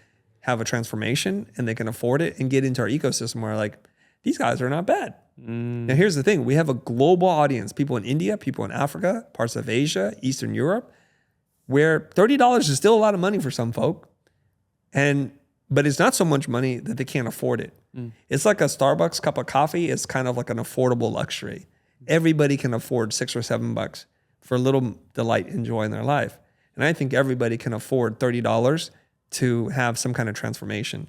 have a transformation, and they can afford it and get into our ecosystem where, like, these guys are not bad. Now, here's the thing. We have a global audience, people in India, people in Africa, parts of Asia, Eastern Europe, where $30 is still a lot of money for some folk. But it's not so much money that they can't afford it. It's like a Starbucks cup of coffee. It's kind of like an affordable luxury. Everybody can afford $6 or $7 for a little delight and joy in their life. And I think everybody can afford $30 to have some kind of transformation.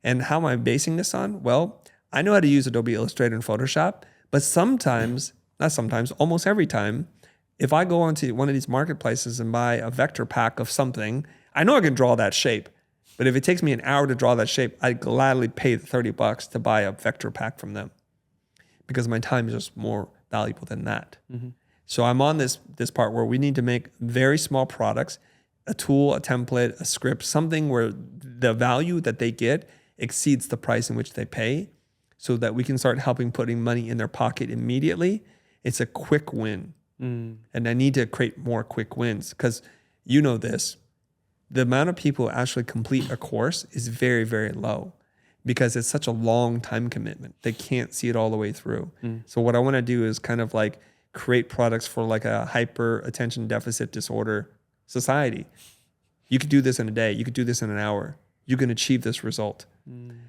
And how am I basing this on? Well, I know how to use Adobe Illustrator and Photoshop, but almost every time, if I go onto one of these marketplaces and buy a vector pack of something, I know I can draw that shape. But if it takes me an hour to draw that shape, I'd gladly pay the $30 to buy a vector pack from them, because my time is just more valuable than that. So I'm on this part where we need to make very small products, a tool, a template, a script, something where the value that they get exceeds the price in which they pay, so that we can start putting money in their pocket immediately. It's a quick win. And I need to create more quick wins, because you know this, the amount of people who actually complete a course is very, very low, because it's such a long time commitment. They can't see it all the way through. So what I want to do is kind of like create products for like a hyper attention deficit disorder society. You could do this in a day. You could do this in an hour. You can achieve this result.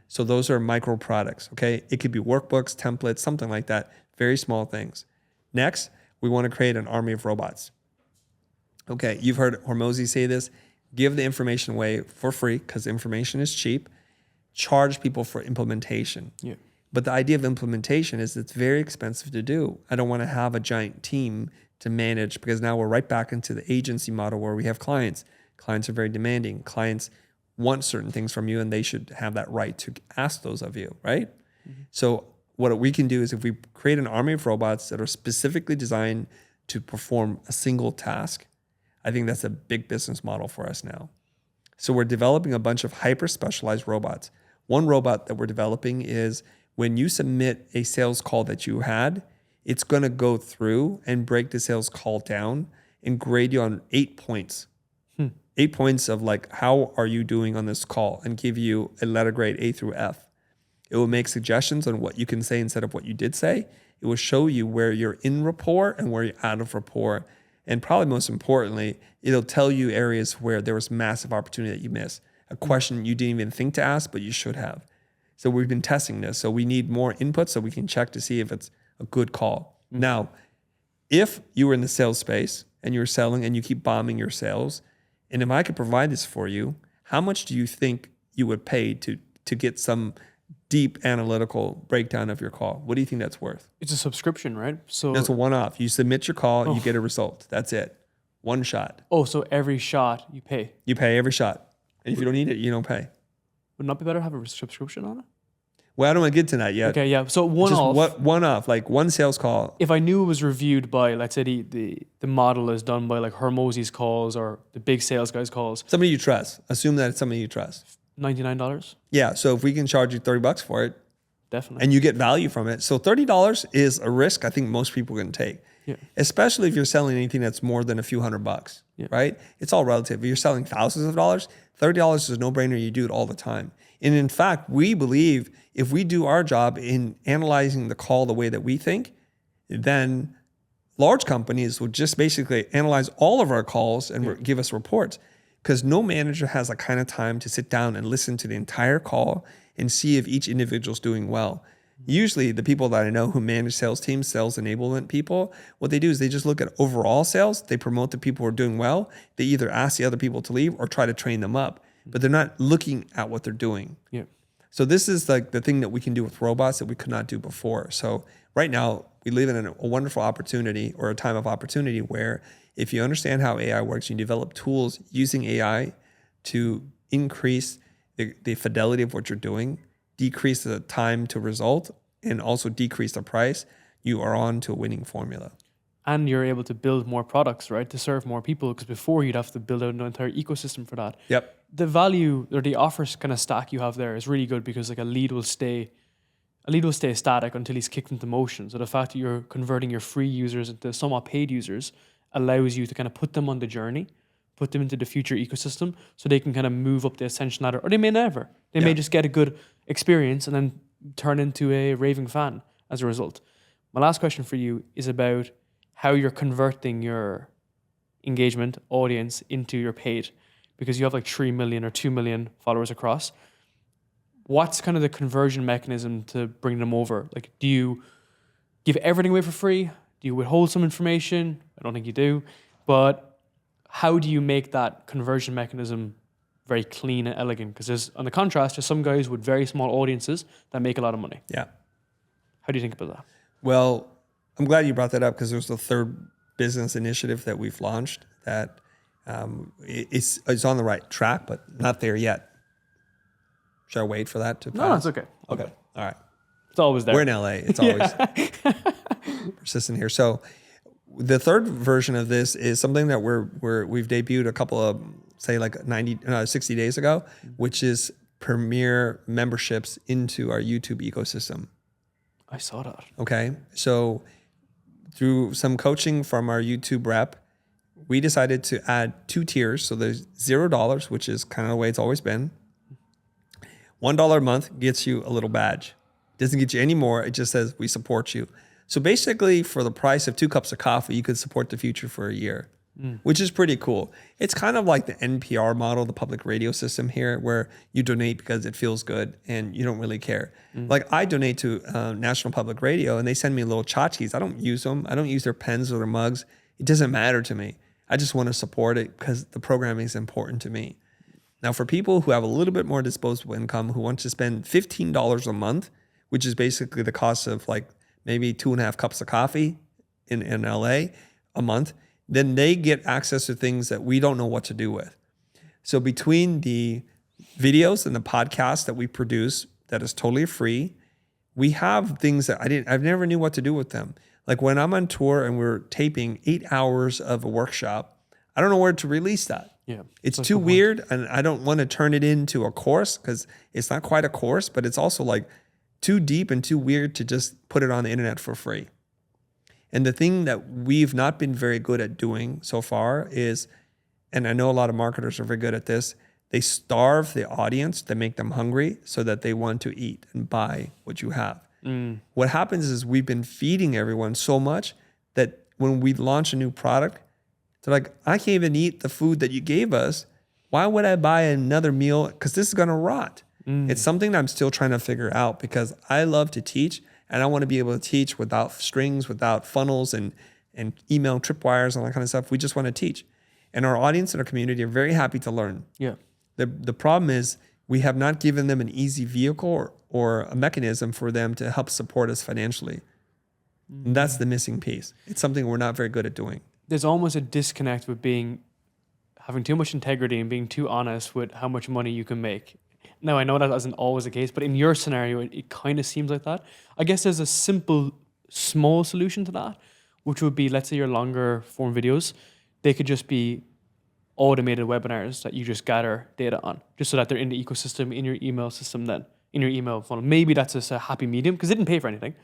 So those are micro products, okay? It could be workbooks, templates, something like that. Very small things. Next, we want to create an army of robots. Okay, you've heard Hormozi say this. Give the information away for free, because information is cheap. Charge people for implementation. Yeah. But the idea of implementation is it's very expensive to do. I don't want to have a giant team to manage, because now we're right back into the agency model where we have clients. Clients are very demanding. Clients want certain things from you, and they should have that right to ask those of you, right? So what we can do is, if we create an army of robots that are specifically designed to perform a single task, I think that's a big business model for us now. So we're developing a bunch of hyper-specialized robots. One robot that we're developing is, when you submit a sales call that you had, it's going to go through and break the sales call down and grade you on 8 points. 8 points of like, how are you doing on this call, and give you a letter grade A through F. It will make suggestions on what you can say instead of what you did say. It will show you where you're in rapport and where you're out of rapport. And probably most importantly, it'll tell you areas where there was massive opportunity that you missed. A question you didn't even think to ask, but you should have. So we've been testing this. So we need more input so we can check to see if it's a good call. Now, if you were in the sales space and you're selling and you keep bombing your sales, and if I could provide this for you, how much do you think you would pay to get some deep analytical breakdown of your call? What do you think that's worth? It's a subscription, right? So that's a one-off. You submit your call, you get a result. That's it. One shot. Oh, so every shot you pay? You pay every shot. And if you don't need it, you don't pay. Would it not be better to have a subscription on it? Well, I don't want to get to that yet. Okay, yeah. So one-off, like one sales call. If I knew it was reviewed by, let's say the model is done by like Hormozi's calls or the big sales guys' calls. Somebody you trust. Assume that it's somebody you trust. $99? Yeah, so if we can charge you $30 for it. Definitely. And you get value from it. So $30 is a risk I think most people can take. Yeah. Especially if you're selling anything that's more than a few $100, right? It's all relative. If you're selling thousands of dollars, $30 is a no-brainer. You do it all the time. And in fact, we believe if we do our job in analyzing the call the way that we think, then large companies will just basically analyze all of our calls and give us reports. Because no manager has the kind of time to sit down and listen to the entire call and see if each individual's doing well. Usually the people that I know who manage sales teams, sales enablement people, what they do is they just look at overall sales. They promote the people who are doing well. They either ask the other people to leave or try to train them up, but they're not looking at what they're doing. Yeah. So this is like the thing that we can do with robots that we could not do before. So right now we live in a wonderful opportunity, or a time of opportunity, where if you understand how AI works, you develop tools using AI to increase the fidelity of what you're doing, decrease the time to result, and also decrease the price, you are on to a winning formula. And you're able to build more products, right, to serve more people, because before you'd have to build out an entire ecosystem for that. Yep. The value or the offers kind of stack you have there is really good, because like a lead will stay static until he's kicked into motion. So the fact that you're converting your free users into somewhat paid users allows you to kind of put them on the journey, put them into the future ecosystem, so they can kind of move up the ascension ladder, or they may never. They may just get a good experience and then turn into a raving fan as a result. My last question for you is about how you're converting your engagement audience into your paid, because you have like 3 million or 2 million followers across. What's kind of the conversion mechanism to bring them over? Like, do you give everything away for free? Do you withhold some information? I don't think you do. But how do you make that conversion mechanism very clean and elegant? Because on the contrast, there's some guys with very small audiences that make a lot of money. Yeah. How do you think about that? Well, I'm glad you brought that up, because there's the third business initiative that we've launched that it's on the right track, but not there yet. Should I wait for that to pass? No, it's okay. Okay. All right. It's always there. We're in LA. It's always persistent here. So the third version of this is something that we've debuted a couple of, say, like 60 days ago, which is premier memberships into our YouTube ecosystem. I saw that. Okay. So through some coaching from our YouTube rep, we decided to add 2 tiers. So there's $0, which is kind of the way it's always been. $1 a month gets you a little badge. Doesn't get you any more. It just says we support you. So basically, for the price of 2 cups of coffee, you could support the Futur for a year, which is pretty cool. It's kind of like the NPR model, the public radio system here, where you donate because it feels good and you don't really care. Like I donate to National Public Radio and they send me little tchotchkes. I don't use them. I don't use their pens or their mugs. It doesn't matter to me. I just want to support it because the programming is important to me. Now, for people who have a little bit more disposable income, who want to spend $15 a month, which is basically the cost of like maybe 2.5 cups of coffee in LA a month, then they get access to things that we don't know what to do with. So between the videos and the podcasts that we produce that is totally free, we have things that I've never knew what to do with them. Like when I'm on tour and we're taping 8 hours of a workshop, I don't know where to release that. Yeah, it's too weird, and I don't want to turn it into a course because it's not quite a course, but it's also like too deep and too weird to just put it on the internet for free. And the thing that we've not been very good at doing so far is, and I know a lot of marketers are very good at this, they starve the audience to make them hungry so that they want to eat and buy what you have. What happens is we've been feeding everyone so much that when we launch a new product, they're like, I can't even eat the food that you gave us. Why would I buy another meal? Because this is going to rot. It's something that I'm still trying to figure out because I love to teach and I want to be able to teach without strings, without funnels and email tripwires and all that kind of stuff. We just want to teach. And our audience and our community are very happy to learn. Yeah. The problem is we have not given them an easy vehicle or a mechanism for them to help support us financially. And that's the missing piece. It's something we're not very good at doing. There's almost a disconnect with having too much integrity and being too honest with how much money you can make. Now, I know that isn't always the case, but in your scenario, it kind of seems like that. I guess there's a simple, small solution to that, which would be, let's say your longer form videos, they could just be automated webinars that you just gather data on, just so that they're in the ecosystem, in your email system then, in your email funnel. Maybe that's just a happy medium because they didn't pay for anything.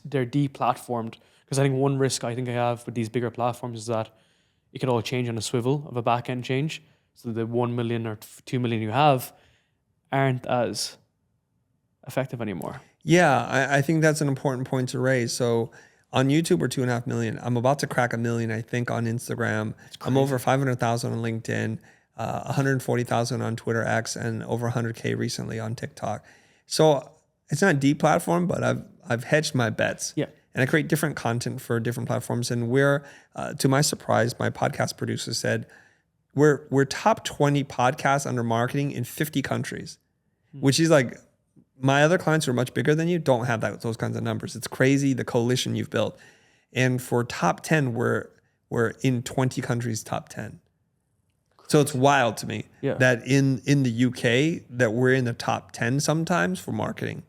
They're de-platformed. Because I think one risk I have with these bigger platforms is that it could all change on a swivel of a back-end change. So the 1 million or 2 million you have aren't as effective anymore. Yeah, I think that's an important point to raise. So on YouTube, we're 2.5 million. I'm about to crack 1 million, I think, on Instagram. I'm over 500,000 on LinkedIn, 140,000 on Twitter X, and over 100K recently on TikTok. So it's not a deep platform, but I've hedged my bets. Yeah. And I create different content for different platforms. And we're, to my surprise, my podcast producer said, we're top 20 podcasts under marketing in 50 countries, which is like, my other clients who are much bigger than you don't have those kinds of numbers. It's crazy, the coalition you've built. And for top 10, we're in 20 countries, top 10. So it's wild to me that in the UK, that we're in the top 10 sometimes for marketing.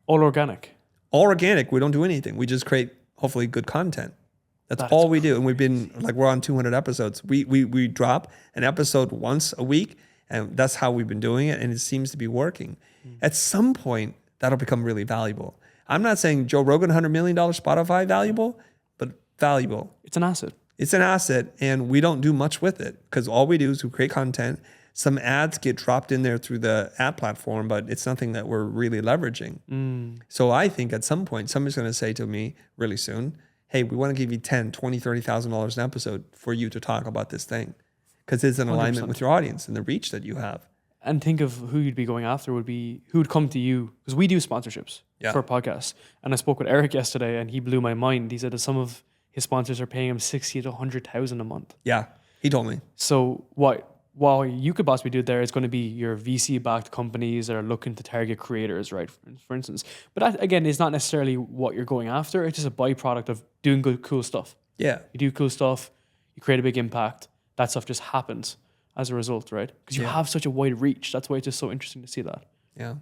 All organic. All organic. We don't do anything. We just create hopefully good content. That's all we do. And we've been we're on 200 episodes. We drop an episode once a week, and that's how we've been doing it. And it seems to be working. At some point, that'll become really valuable. I'm not saying Joe Rogan, $100 million Spotify valuable, but valuable. It's an asset. It's an asset, and we don't do much with it because all we do is we create content. Some ads get dropped in there through the ad platform, but it's nothing that we're really leveraging. So I think at some point, somebody's going to say to me really soon, hey, we want to give you $10,000, $20,000, $30,000 an episode for you to talk about this thing because it's in alignment 100%. with your audience and the reach that you have. And think of who you'd be going after who would come to you, because we do sponsorships for podcasts. And I spoke with Eric yesterday and he blew my mind. He said that some of his sponsors are paying him $60,000 to $100,000 a month. Yeah, he told me. So while you could possibly do it there, it's going to be your VC-backed companies that are looking to target creators, right? For instance. But that, again, is not necessarily what you're going after. It's just a byproduct of doing good, cool stuff. Yeah. You do cool stuff, you create a big impact. That stuff just happens as a result, right? Because you have such a wide reach. That's why it's just so interesting to see that. Yeah.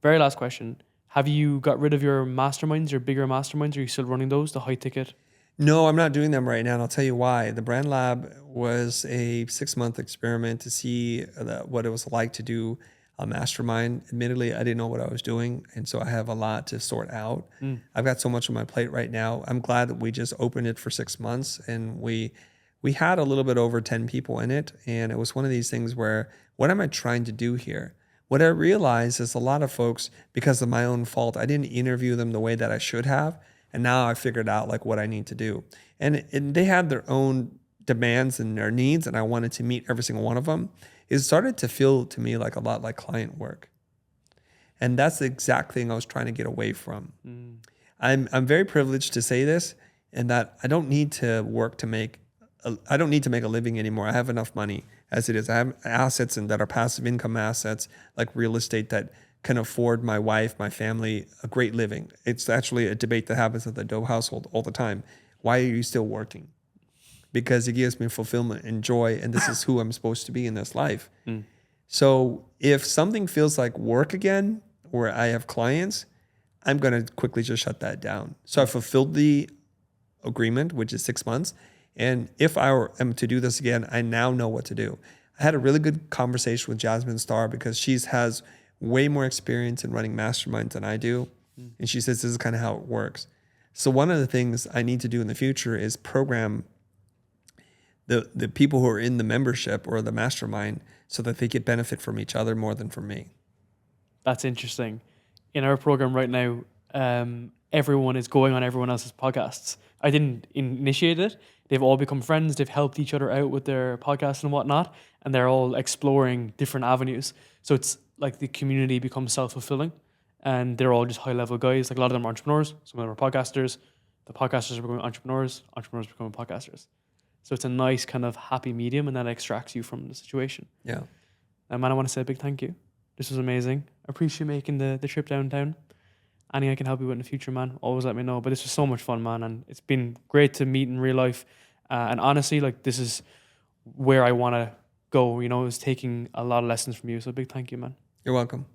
Very last question. Have you got rid of your masterminds, your bigger masterminds? Are you still running those, the high ticket? No, I'm not doing them right now, and I'll tell you why. The Brand Lab was a 6-month experiment to see what it was like to do a mastermind. Admittedly, I didn't know what I was doing, and so I have a lot to sort out. I've got so much on my plate right now. I'm glad that we just opened it for 6 months, and we had a little bit over 10 people in it, and it was one of these things where, what am I trying to do here? What I realized is a lot of folks, because of my own fault, I didn't interview them the way that I should have. And now I figured out like what I need to do. And they had their own demands and their needs, and I wanted to meet every single one of them. It started to feel to me like a lot like client work. And that's the exact thing I was trying to get away from. I'm very privileged to say this, and that I don't need to work to make I don't need to make a living anymore. I have enough money as it is. I have assets and that are passive income assets like real estate that can afford my wife, my family, a great living. It's actually a debate that happens at the Doe household all the time. Why are you still working? Because it gives me fulfillment and joy, and this is who I'm supposed to be in this life. So if something feels like work again, where I have clients, I'm going to quickly just shut that down. So I fulfilled the agreement, which is 6 months. And if I am to do this again, I now know what to do. I had a really good conversation with Jasmine Starr because she has way more experience in running masterminds than I do. And she says this is kind of how it works. So one of the things I need to do in the future is program the people who are in the membership or the mastermind so that they get benefit from each other more than from me. That's interesting. In our program right now, everyone is going on everyone else's podcasts. I didn't initiate it. They've all become friends. They've helped each other out with their podcasts and whatnot, and they're all exploring different avenues. So it's like the community becomes self-fulfilling, and they're all just high-level guys. Like a lot of them are entrepreneurs. Some of them are podcasters. The podcasters are becoming entrepreneurs. Entrepreneurs are becoming podcasters. So it's a nice kind of happy medium, and that extracts you from the situation. Yeah. And man, I want to say a big thank you. This was amazing. I appreciate making the trip downtown. Anything I can help you with in the future, man, always let me know. But this was so much fun, man, and it's been great to meet in real life. And honestly, like, this is where I want to go. You know, it's taking a lot of lessons from you. So big thank you, man. You're welcome.